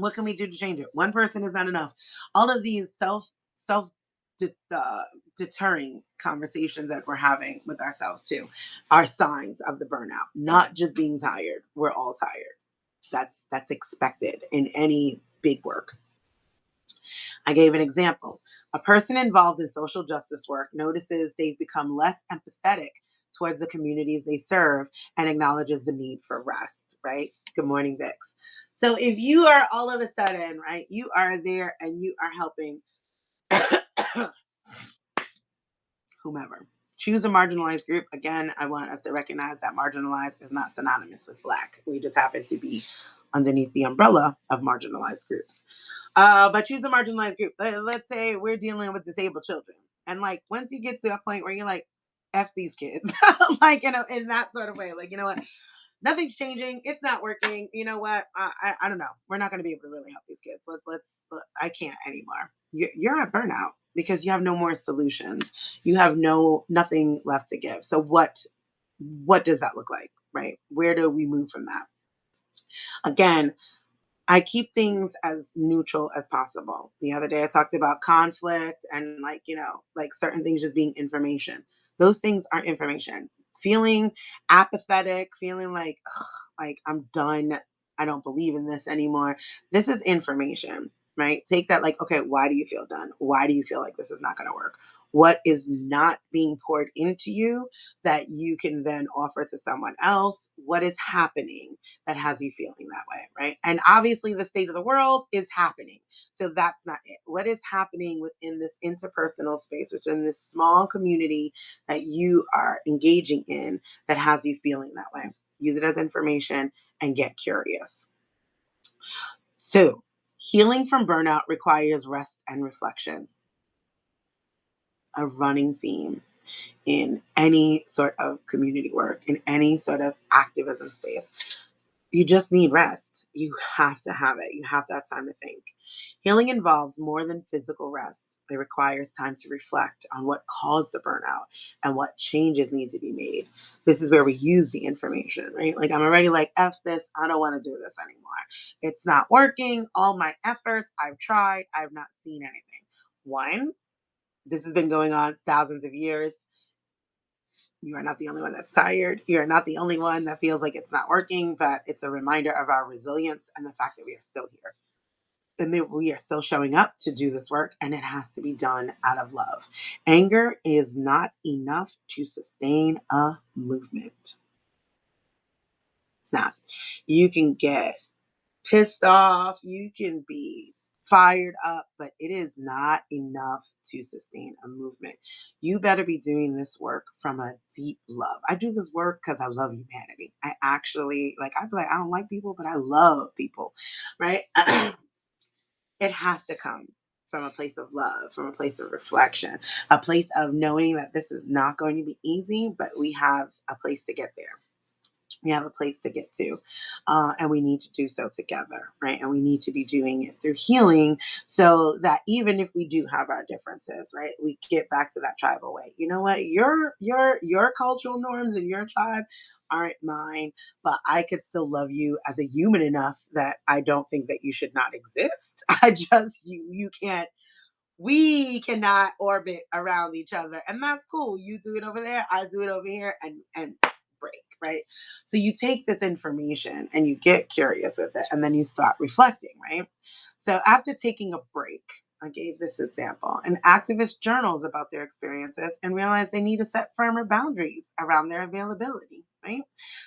What can we do to change it? One person is not enough. All of these self de- uh, deterring conversations that we're having with ourselves too are signs of the burnout. Not just being tired. We're all tired. That's expected in any big work. I gave an example. A person involved in social justice work notices they've become less empathetic towards the communities they serve and acknowledges the need for rest, right? Good morning, Vix. So if you are all of a sudden, right, you are there and you are helping whomever. Choose a marginalized group. Again, I want us to recognize that marginalized is not synonymous with Black. We just happen to be underneath the umbrella of marginalized groups. But choose a marginalized group. Let's say we're dealing with disabled children. And like once you get to a point where you're like, F these kids, like, in that sort of way, like, you know what? Nothing's changing. It's not working. You know what? I don't know. We're not going to be able to really help these kids. I can't anymore. You're at burnout because you have no more solutions. You have nothing left to give. So what does that look like? Right? Where do we move from that? Again, I keep things as neutral as possible. The other day I talked about conflict and like, like certain things just being information. Those things are information. Feeling apathetic, feeling like I'm done. I don't believe in this anymore. This is information, right? Take that like, okay, why do you feel done? Why do you feel like this is not going to work? What is not being poured into you that you can then offer to someone else? What is happening that has you feeling that way, right? And obviously, the state of the world is happening. So that's not it. What is happening within this interpersonal space, within this small community that you are engaging in that has you feeling that way? Use it as information and get curious. So, healing from burnout requires rest and reflection, a running theme in any sort of community work, in any sort of activism space. You just need rest. You have to have it. You have to have time to think. Healing involves more than physical rest. It requires time to reflect on what caused the burnout and what changes need to be made. This is where we use the information, right? Like I'm already like, F this, I don't want to do this anymore. It's not working. All my efforts, I've tried, I've not seen anything. One, this has been going on thousands of years. You are not the only one that's tired. You are not the only one that feels like it's not working, but it's a reminder of our resilience and the fact that we are still here. And that we are still showing up to do this work, and it has to be done out of love. Anger is not enough to sustain a movement. It's not. You can get pissed off, you can be fired up, but it is not enough to sustain a movement. You better be doing this work from a deep love. I do this work because I love humanity. I actually like, I feel like I don't like people, but I love people, right? It has to come from a place of love, from a place of reflection, a place of knowing that this is not going to be easy, but we have a place to get there. We have a place to get to, and we need to do so together, right? And we need to be doing it through healing, so that even if we do have our differences, right, we get back to that tribal way. You know what? Your cultural norms and your tribe aren't mine, but I could still love you as a human enough that I don't think that you should not exist. I just you can't. We cannot orbit around each other, and that's cool. You do it over there, I do it over here, and break, right? So you take this information and you get curious with it, and then you start reflecting, right? So after taking a break, I gave this example. An activist journals about their experiences and realize they need to set firmer boundaries around their availability, right?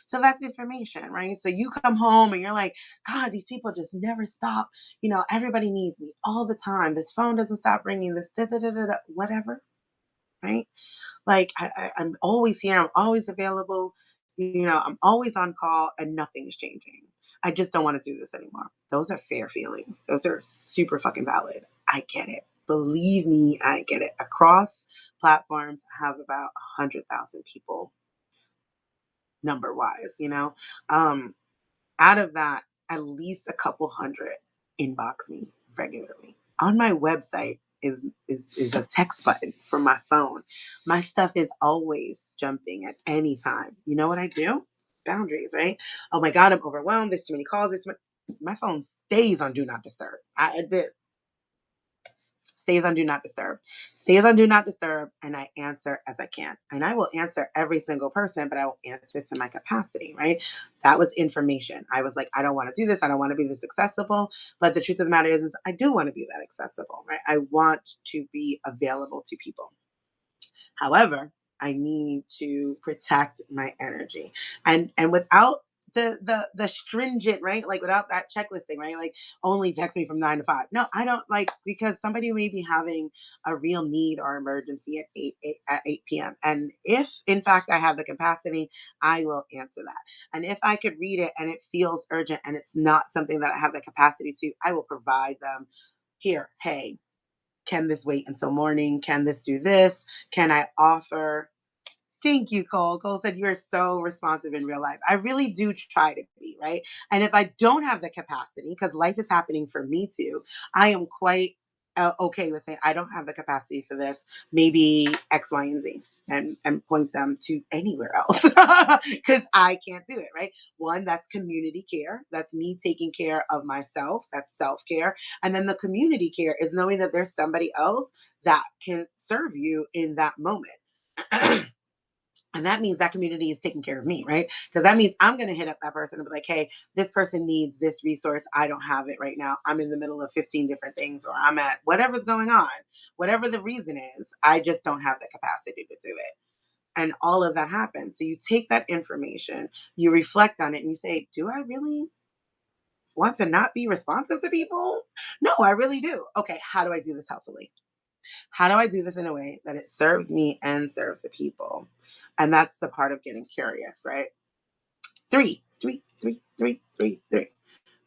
So that's information, right? So you come home and you're like, God, these people just never stop. Everybody needs me all the time. This phone doesn't stop ringing. This da da da da da, whatever, right? Like I'm always here. I'm always available. I'm always on call, and nothing's changing. I just don't want to do this anymore. Those are fair feelings. Those are super fucking valid. I get it. Believe me, I get it. Across platforms, I have about 100,000 people number wise. Um, Out of that, at least a couple hundred inbox me regularly. On my website is a text button for my phone. My stuff is always jumping at any time. You know what I do? Boundaries, right? Oh my God, I'm overwhelmed. There's too many calls. There's too many. My phone stays on do not disturb. It stays on do not disturb, stays on do not disturb, and I answer as I can. And I will answer every single person, but I will answer to my capacity, right? That was information. I was like, I don't want to do this. I don't want to be this accessible. But the truth of the matter is I do want to be that accessible, right? I want to be available to people. However, I need to protect my energy. And without the stringent, right? Like without that checklist thing, right? Like only text me from 9 to 5. No, I don't, like, because somebody may be having a real need or emergency at 8 p.m. And if in fact I have the capacity, I will answer that. And if I could read it and it feels urgent and it's not something that I have the capacity to, I will provide them here. Hey, can this wait until morning? Can this do this? Can I offer? Thank you, Cole. Cole said you're so responsive in real life. I really do try to be, right? And if I don't have the capacity, because life is happening for me too, I am quite okay with saying I don't have the capacity for this. Maybe X, Y, and Z, and point them to anywhere else because I can't do it, right? One, that's community care. That's me taking care of myself. That's self care. And then the community care is knowing that there's somebody else that can serve you in that moment. And that means that community is taking care of me, right? Because that means I'm going to hit up that person and be like, hey, this person needs this resource. I don't have it right now. I'm in the middle of 15 different things, or I'm at whatever's going on, whatever the reason is. I just don't have the capacity to do it. And all of that happens. So you take that information, you reflect on it, and you say, do I really want to not be responsive to people? No, I really do. Okay, how do I do this healthily? How do I do this in a way that it serves me and serves the people? And that's the part of getting curious, right? Three.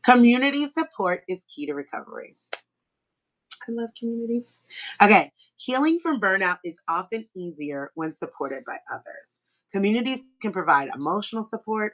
Community support is key to recovery. I love community. Okay. Healing from burnout is often easier when supported by others. Communities can provide emotional support,